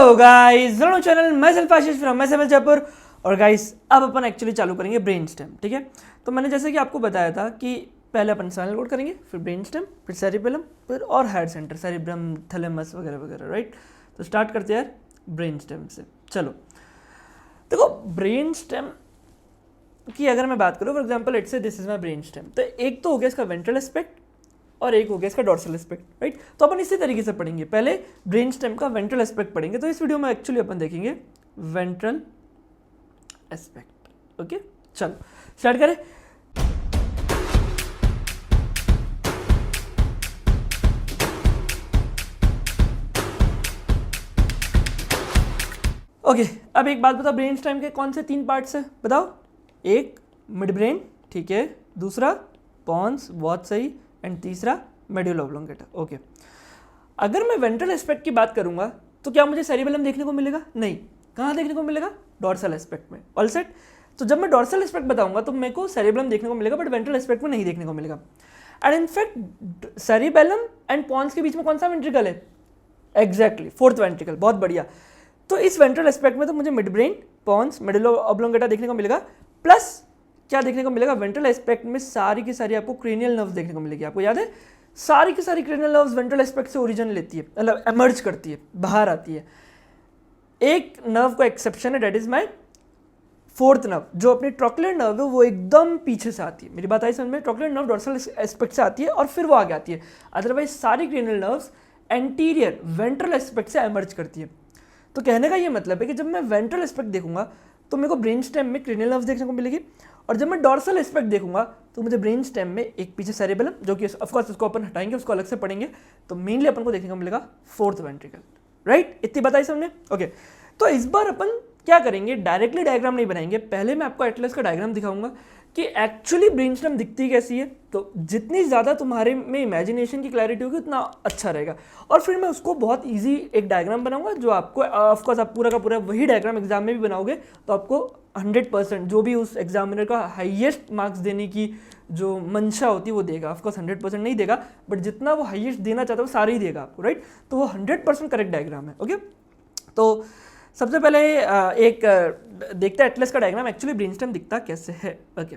Hello guys, दोनों channel मैं self Ashish from मैं जयपुर। और गाइस अब अपन एक्चुअली चालू करेंगे ब्रेन स्टेम। ठीक है, तो मैंने जैसे कि आपको बताया था कि पहले अपन स्पाइनल कॉर्ड करेंगे, फिर ब्रेन स्टेम, फिर सेरिबेलम, फिर और हेड सेंटर सेरिब्रम, थैलेमस वगैरह वगैरह। राइट, तो स्टार्ट करते हैं यार ब्रेन स्टेम से। चलो देखो, ब्रेन स्टेम की अगर मैं बात करूँ, फॉर एग्जाम्पल लेट्स से this is my brain stem, तो एक तो हो गया इसका वेंट्रल एस्पेक्ट और एक हो गया इसका डॉर्सल एस्पेक्ट। राइट, तो अपन इसी तरीके से पढ़ेंगे। पहले ब्रेन स्टेम का वेंट्रल एस्पेक्ट पढ़ेंगे, तो इस वीडियो में एक्चुअली अपन देखेंगे वेंट्रल एस्पेक्ट। ओके, चलो स्टार्ट करें। ओके, अब एक बात बताओ, ब्रेन स्टेम के कौन से 3 पार्ट्स है बताओ। एक मिड ब्रेन, ठीक है, दूसरा पॉन्स, बहुत सही, एंड तीसरा मेडुला ऑब्लोंगेटा। ओके, अगर मैं वेंट्रल एस्पेक्ट की बात करूंगा तो क्या मुझे सेरिबेलम देखने को मिलेगा? नहीं। कहाँ देखने को मिलेगा? डॉर्सल एस्पेक्ट में। All set. तो जब मैं डॉर्सल एस्पेक्ट बताऊंगा तो मेरे को सेरिबेलम देखने को मिलेगा, बट वेंट्रल एस्पेक्ट में नहीं देखने को मिलेगा। And in fact cerebellum and pons के बीच में कौन सा वेंट्रिकल है? Exactly, fourth ventricle. बहुत बढ़िया। तो इस वेंट्रल एस्पेक्ट में तो मुझे mid brain, pons, medulla oblongata देखने को मिलेगा, प्लस क्या देखने को मिलेगा? वेंट्रल एस्पेक्ट में सारी की सारी आपको क्रेनियल नर्व्स देखने को मिलेगी। आपको याद है, सारी की सारी क्रेनियल नर्व्स वेंट्रल एस्पेक्ट से ओरिजिन लेती है, मतलब एमर्ज करती है, बाहर आती है। एक नर्व का एक्सेप्शन है, that is my fourth nerve, जो अपनी ट्रोक्लियर नर्व है वो एकदम पीछे से आती है। मेरी बात आई समझ में? ट्रोक्लियर नर्व डॉर्सल एस्पेक्ट से आती है और फिर वो आगे आती है। अदरवाइज सारी cranial nerves anterior ventral aspect से एमर्ज करती है। तो कहने का ये मतलब है कि जब मैं वेंट्रल एस्पेक्ट देखूंगा तो मेरे को ब्रेन स्टेम में क्रेनियल नर्व्स देखने को मिलेगी, और जब मैं डॉर्सल एस्पेक्ट देखूंगा तो मुझे ब्रेन स्टेम में एक पीछे सेरिबेलम, जो कि ऑफ कोर्स उसको अपन हटाएंगे, उसको अलग से पढ़ेंगे, तो मेनली अपन को देखने को मिलेगा फोर्थ वेंट्रिकल। राइट, इतनी बताई सबने? ओके, तो इस बार अपन क्या करेंगे, डायरेक्टली डायग्राम नहीं बनाएंगे। पहले मैं आपको एटलस का डायग्राम दिखाऊंगा कि एक्चुअली ब्रेन स्टेम दिखती कैसी है। तो जितनी ज़्यादा तुम्हारे में इमेजिनेशन की क्लैरिटी होगी उतना अच्छा रहेगा। और फिर मैं उसको बहुत इजी एक डायग्राम बनाऊंगा, जो आपको ऑफकोर्स आप पूरा का पूरा वही डायग्राम एग्जाम में भी बनाओगे तो आपको 100% जो भी उस एग्जामिनर का हाईएस्ट मार्क्स देने की जो मंशा होती है वो देगा। ऑफकोर्स 100% नहीं देगा, बट जितना वो हाईएस्ट देना चाहता है वो सारे ही देगा आपको। राइट, तो वो 100% करेक्ट डायग्राम है। ओके, तो सबसे पहले एक देखते हैं एटलस का डायग्राम एक्चुअली ब्रेन स्टेम दिखता कैसे है। Okay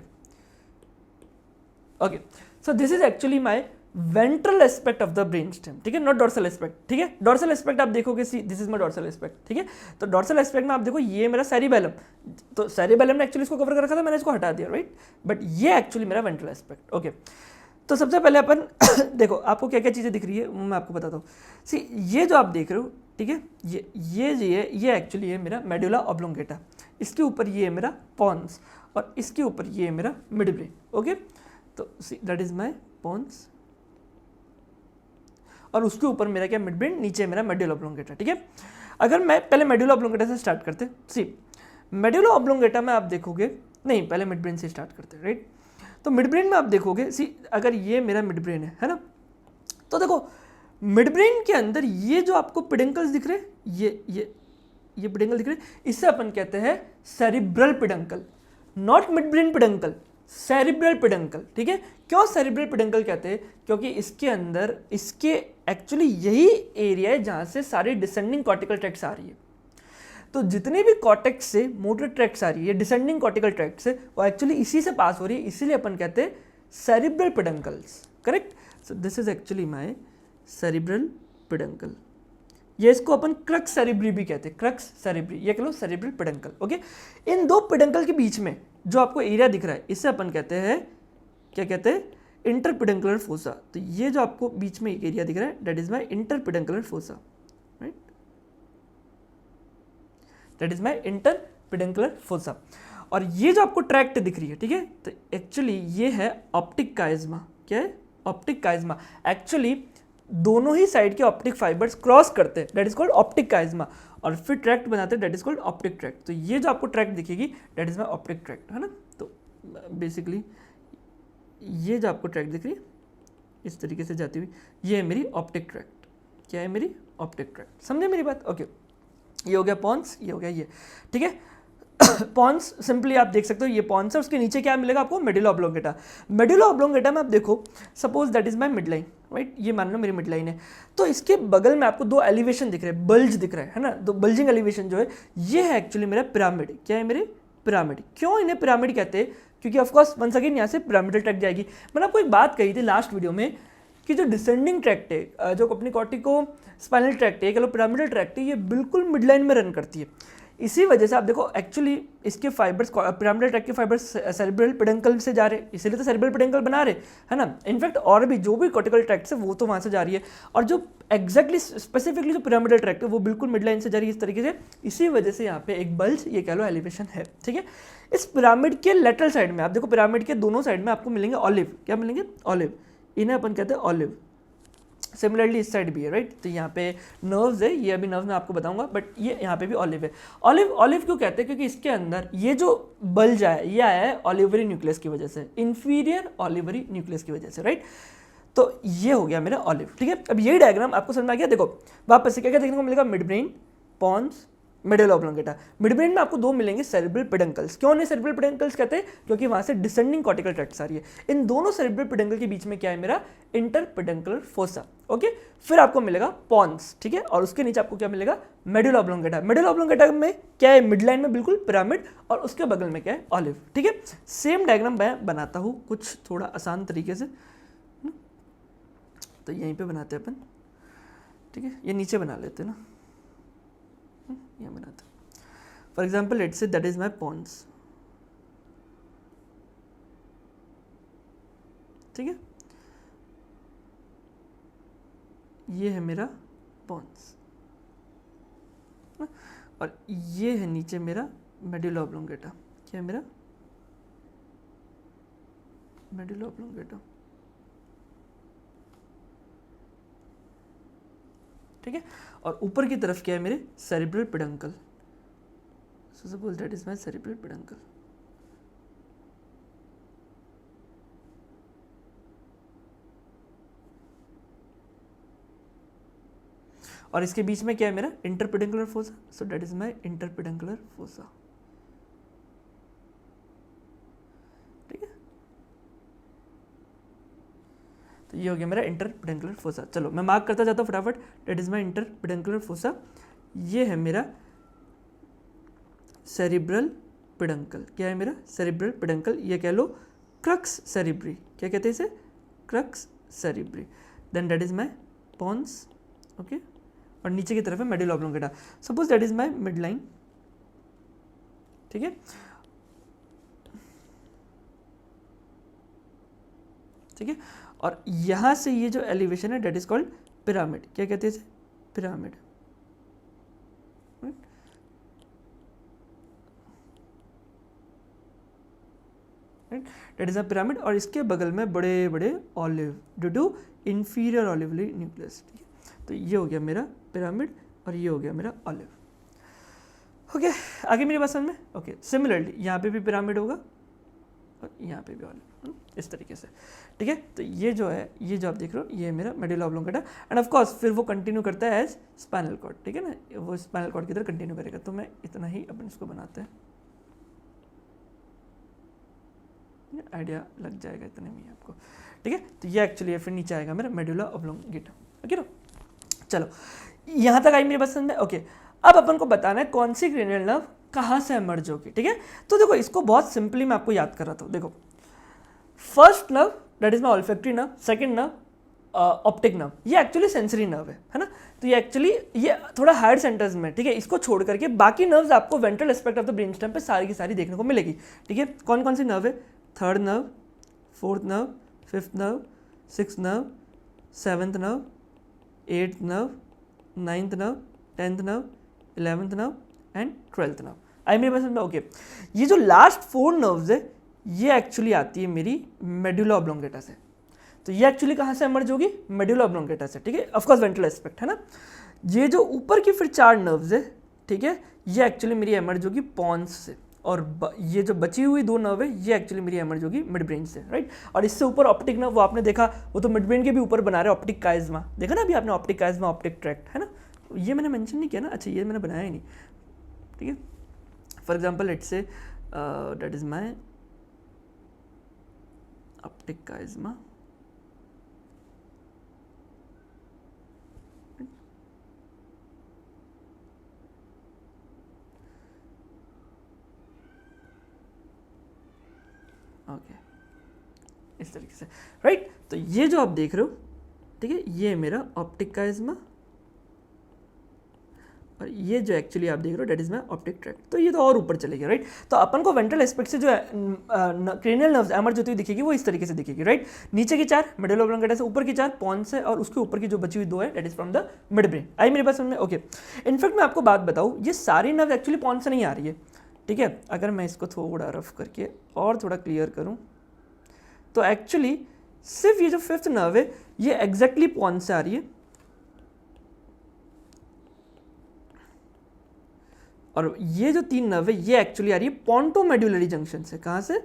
okay, so this is actually my ventral aspect of the brain stem. ठीक है, नॉट डॉर्सल एस्पेक्ट। ठीक है, डॉर्सल एस्पेक्ट आप देखोगे, see this is my dorsal aspect. ठीक है, तो डॉर्सल एस्पेक्ट में आप देखो ये मेरा सेरिबेलम, तो सेरिबेलम ने एक्चुअली इसको कवर कर रखा था, मैंने इसको हटा दिया। राइट, बट ये एक्चुअली मेरा वेंट्रल एस्पेक्ट। ओके, तो सबसे पहले अपन देखो आपको क्या क्या चीज़ें दिख रही है मैं आपको बताता हूँ। सी ये जो आप देख रहे हो, ठीक है, ये एक्चुअली है मेरा मेडुला ऑब्लोंगेटा, इसके ऊपर ये है मेरा पॉन्स, और इसके ऊपर ये है मेरा मिड ब्रेन। ओके, तो see that is my pons, और उसके ऊपर मेरा क्या, मिड ब्रेन, नीचे मेरा मेडुला ऑब्लोंगेटा। ठीक है, अगर मैं पहले मेडुला ऑब्लोंगेटा से स्टार्ट करते, सी मेडुला ऑब्लोंगेटा में आप देखोगे, नहीं पहले मिड ब्रेन से स्टार्ट करते। राइट, तो मिड ब्रेन में आप देखोगे, सी अगर ये मेरा मिड ब्रेन है ना, तो देखो मिड ब्रेन के अंदर ये जो आपको पिडंकल्स दिख रहे हैं, ये पिडंकल दिख रहे हैं, इससे अपन कहते हैं cerebral peduncle, not mid brain peduncle, cerebral peduncle. ठीक है, क्यों सेरिब्रल पिडंकल कहते हैं? क्योंकि इसके अंदर इसके एक्चुअली यही एरिया है जहां से सारी डिसेंडिंग कॉर्टिकल ट्रैक्ट्स आ रही है। तो जितने भी कॉर्टेक्स से मोटर ट्रैक्ट्स आ रही है, डिसेंडिंग कॉर्टिकल ट्रैक्ट से, वो एक्चुअली इसी से पास हो रही है, इसीलिए अपन कहते हैं cerebral peduncles. Correct, so this is actually my cerebral peduncle. ये इसको अपन क्रक्स सेरिब्री भी कहते हैं, क्रक्स सेरिब्री, ये कह लो सेरिब्रल पिडंकल। ओके, इन दो पिडंकल के बीच में जो आपको एरिया दिख रहा है, इससे अपन कहते हैं, क्या कहते हैं, इंटरपिडंकुलर फोसा। तो ये जो आपको बीच में एक एरिया दिख रहा है, that is my interpeduncular fossa. Right, that is my interpeduncular fossa. और ये जो आपको ट्रैक्ट दिख रही है, ठीक है, तो एक्चुअली ये है ऑप्टिक काइज्मा। क्या है? ऑप्टिक काइज्मा। एक्चुअली दोनों ही साइड के ऑप्टिक फाइबर्स क्रॉस करते हैं, दैट इज कॉल्ड ऑप्टिक काइज्मा, और फिर ट्रैक्ट बनाते हैं, that is called optic tract. तो ये जो आपको ट्रैक्ट दिखेगी, that is my optic tract, है ना। तो बेसिकली ये जो आपको ट्रैक्ट दिख रही है इस तरीके से जाती हुई, ये है मेरी ऑप्टिक ट्रैक्ट। क्या है? मेरी ऑप्टिक ट्रैक्ट। समझे मेरी बात? ओके, ये हो गया पॉन्स, ये हो गया ये। ठीक है, पॉन्स सिंपली आप देख सकते हो ये पॉन्स है, उसके नीचे क्या मिलेगा आपको, मेडुला ऑब्लोंगेटा। मेडुला ऑब्लोंगेटा में आप देखो, suppose that is my mid line, right, ये मान लो मेरी मिड लाइन है, तो इसके बगल में आपको दो एलिवेशन दिख रहे हैं, बल्ज दिख रहा है ना, दो बल्जिंग एलिवेशन जो है ये है एक्चुअली मेरा पिरामिड। क्या है मेरे पिरामिड। क्यों इन्हें पिरामिड कहते हैं, क्योंकि ऑफकोर्स वंस अगेन यहाँ से पिरामिडल ट्रैक्ट जाएगी। मैंने आपको एक बात कही थी लास्ट वीडियो में कि जो डिसेंडिंग ट्रैक्ट है, जो अपनी कॉर्टिको स्पाइनल ट्रैक्ट है, पिरामिडल ट्रैक्ट है, ये बिल्कुल मिड लाइन में रन करती है। इसी वजह से आप देखो एक्चुअली इसके फाइबर्स, पिरामिडल ट्रैक्ट के फाइबर्स सेरेब्रल पेडंकल से जा रहे हैं, इसीलिए तो सेरेब्रल पेडंकल बना रहे है ना। इनफैक्ट और भी जो भी कॉर्टिकल ट्रैक्ट है वो तो वहाँ से जा रही है, और जो एग्जैक्टली स्पेसिफिकली जो पिरामिडल ट्रैक्ट है वो बिल्कुल मिड लाइन से जा रही है इस तरीके से। इसी वजह से यहाँ पे एक बल्ज, ये कह लो एलिवेशन है, ठीक है। इस पिरामिड के लेटरल साइड में आप देखो, पिरामिड के दोनों साइड में आपको मिलेंगे ऑलिव। क्या मिलेंगे, ऑलिव, इन्हें अपन कहते हैं ऑलिव। सिमिलरली इस साइड भी है, राइट, तो यहाँ पे नर्व्स है, ये अभी नर्व्स मैं आपको बताऊंगा, बट ये यहाँ पे भी ऑलिव है। ऑलिव ऑलिव क्यों कहते हैं, क्योंकि इसके अंदर ये जो बल्ज आया ये आया है ऑलिवरी न्यूक्लियस की वजह से, इंफीरियर ऑलिवरी न्यूक्लियस की वजह से, राइट। तो ये हो गया मेरा ऑलिव, ठीक है। अब ये डायग्राम आपको समझ में आ गया। देखो वापस से क्या क्या देखने को मिलेगा, mid brain, pons, medulla oblongata. Mid brain में आपको दो मिलेंगे सेरेब्रल पेडंकल्स। क्यों नहीं सेरेब्रल पेडंकल्स कहते हैं, क्योंकि वहां से डिसेंडिंग कॉर्टिकल ट्रैक्ट आ रही है। इन दोनों सेरेब्रल पेडंकल के बीच में क्या है मेरा, इंटरपेडंकुलर फोसा, ओके। फिर आपको मिलेगा पॉन्स, ठीक है, और उसके नीचे आपको क्या मिलेगा, मेडुला ऑब्लोंगेटा। मेडुला ऑब्लोंगेटा में क्या है, मिड लाइन में बिल्कुल पिरामिड, और उसके बगल में क्या है, ऑलिव, ठीक है। सेम डायग्राम मैं बनाता हूँ कुछ थोड़ा आसान तरीके से, तो यहीं पे बनाते हैं अपन, ठीक है। ये नीचे बना लेते हैं ना, ये बनाते हैं। For example let's say that is my pons, ठीक है, ये है मेरा पॉन्स, और ये है नीचे मेरा मेडुला ऑब्लोंगेटा। क्या है मेरा, मेडुला ऑब्लोंगेटा, ठीक है। और ऊपर की तरफ क्या है मेरे, cerebral peduncle. So suppose that is my cerebral peduncle, और इसके बीच में क्या है मेरा, interpeduncular fossa. So that is my interpeduncular fossa, ठीक है। तो ये हो गया मेरा इंटरपेडंकुलर फोसा। चलो मैं मार्क करता जाता हूँ फटाफट, that is my interpeduncular fossa. ये है मेरा सेरिब्रल पेडंकल। क्या है मेरा, सेरिब्रल पेडंकल, ये कह लो क्रक्स सेरिब्री। क्या कहते हैं इसे, crux cerebri. Then that is my pons, okay, और नीचे की तरफ है medulla oblongata. Suppose that is my mid line, ठीक है, ठीक है। और यहां से ये जो एलिवेशन है दैट इज कॉल्ड पिरामिड। क्या कहते हैं इसे, pyramid, that is a pyramid, और इसके बगल में बड़े बड़े olive due to inferior olivary nucleus, ठीक है। तो ये हो गया मेरा पिरामिड, और ये हो गया मेरा ऑलिव, ओके। आगे मेरी बात समझ में, ओके। सिमिलरली यहाँ पे भी पिरामिड होगा, और यहाँ पे भी ऑलिव, इस तरीके से, ठीक है। तो ये जो है, ये जो आप देख रहे हो, ये मेरा medulla oblongata, end of course फिर वो कंटिन्यू करता है एज स्पाइनल कॉर्ड, ठीक है ना, वो स्पाइनल कॉर्ड की तरह कंटिन्यू करेगा। तो मैं इतना ही अपन इसको बनाते हैं, आइडिया लग जाएगा इतने में आपको, ठीक है। तो ये एक्चुअली फिर नीचे आएगा मेरा मेडुला ऑब्लोंगेटा, ओके ना। चलो यहाँ तक आई मेरी बात समझ में, ओके। अब अपन को बताना है कौन सी क्रेनियल नर्व कहाँ से एमर्ज होगी, ठीक है। तो देखो इसको बहुत सिंपली मैं आपको याद कर रहा था। देखो first nerve that is my olfactory nerve, second nerve optic nerve, ये एक्चुअली सेंसरी नर्व है ना। तो ये एक्चुअली ये थोड़ा हायर सेंटर्स में, ठीक है। इसको छोड़ करके बाकी नर्व्स आपको ventral aspect of the brain stem पे सारी की सारी देखने को मिलेगी, ठीक है। कौन कौन सी नर्व है, third nerve, fourth nerve, fifth nerve, sixth nerve, seventh nerve, eighth nerve, ninth nerve, 10th nerve, 11th nerve and 12th nerve. आई मेरे पास में, ओके। ये जो लास्ट 4 नर्व्स है ये एक्चुअली आती है मेरी मेडुला ऑब्लोंगेटा से। तो ये एक्चुअली कहाँ से एमर्ज होगी, मेडुला ऑब्लोंगेटा से, ठीक है। ऑफकोर्स वेंट्रल एस्पेक्ट है ना। ये जो ऊपर की फिर 4 नर्व्स है, ठीक है, ये एक्चुअली मेरी एमर्ज होगी पॉन्स से, और ये जो बची हुई 2 नर्व है ये एक्चुअली मेरी एमर्ज होगी मिड ब्रेन से, राइट। और इससे ऊपर ऑप्टिक नर्व, वो आपने देखा, वो तो मिड ब्रेन के भी ऊपर बना रहे ऑप्टिक काइज्मा, देखा ना अभी आपने, ऑप्टिक काइज्मा, ऑप्टिक ट्रैक्ट, है ना। ये मैंने मेंशन नहीं किया ना, अच्छा ये मैंने बनाया ही नहीं, ठीक है। For example let's say that is my optic chiasma, okay इस तरीके से, राइट। तो ये जो आप देख रहे हो, ठीक है, ये मेरा ऑप्टिक काइज़मा, और ये जो एक्चुअली आप देख रहे हो that is my optic tract. तो ये तो और ऊपर चलेगा, राइट। तो अपन को वेंट्रल एस्पेक्ट से जो क्रेनियल नर्व्स एमर्ज होती हुई दिखेगी वो इस तरीके से दिखेगी, राइट। नीचे की 4 मेडुला ऑब्लोंगेटा से, ऊपर की 4 पॉन्स है, और उसके ऊपर की जो बची हुई 2 है that is from the mid brain. आई मेरे पास समझ में? ओके। इनफैक्ट मैं आपको बात बताऊँ, ये सारी नर्व एक्चुअली पॉन्स से नहीं आ रही है, ठीक है। अगर मैं इसको थोड़ा रफ करके और थोड़ा क्लियर करूँ तो एक्चुअली सिर्फ ये जो 5th नर्व है ये एग्जैक्टली पॉन्स से आ रही है, और ये जो 3 नर्व है ये एक्चुअली आ रही है पोंटोमेड्युलरी जंक्शन से। कहाँ से?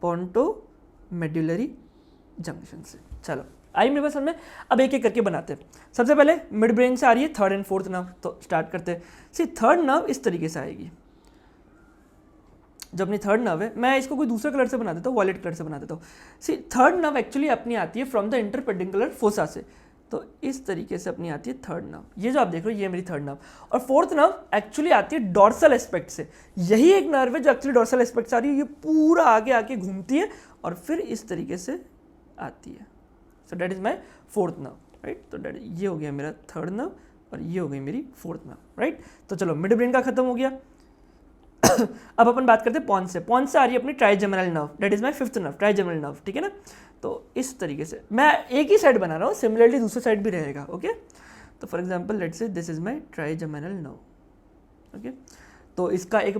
पोंटोमेड्युलरी जंक्शन से। चलो आई मेरे पास समझ में। अब एक एक करके बनाते हैं। सबसे पहले मिड ब्रेन से आ रही है 3rd and 4th नर्व, तो स्टार्ट करते हैं। सी 3rd नर्व इस तरीके से आएगी। जो अपनी 3rd नर्व है, मैं इसको कोई दूसरे कलर से बना देता हूँ, वॉयलेट कलर से बना देता हूँ। सी 3rd नर्व एक्चुअली अपनी आती है फ्रॉम द इंटरपेडिकुलर फोसा से, तो इस तरीके से अपनी आती है 3rd नर्व। ये जो आप देख रहे हो ये मेरी 3rd नर्व। और 4th नर्व एक्चुअली आती है डॉर्सल एस्पेक्ट से। यही एक नर्व है जो एक्चुअली डॉर्सल एस्पेक्ट से आ रही है, ये पूरा आगे आके घूमती है और फिर इस तरीके से आती है। सो that is my 4th nerve, right. तो दैट ये हो गया मेरा 3rd नर्व और ये हो गई मेरी 4th नर्व, राइट। तो चलो मिड ब्रेन का खत्म हो गया। अब अपन बात करते हैं पॉन्स से। पॉन्स से आ रही है अपनी trigeminal nerve, that is my 5th nerve, trigeminal nerve, ठीक है ना। तो इस तरीके से मैं एक ही साइड बना रहा हूँ, सिमिलरली दूसरे साइड भी रहेगा, ओके। तो for example let's say this is my trigeminal nerve, okay. तो इसका एक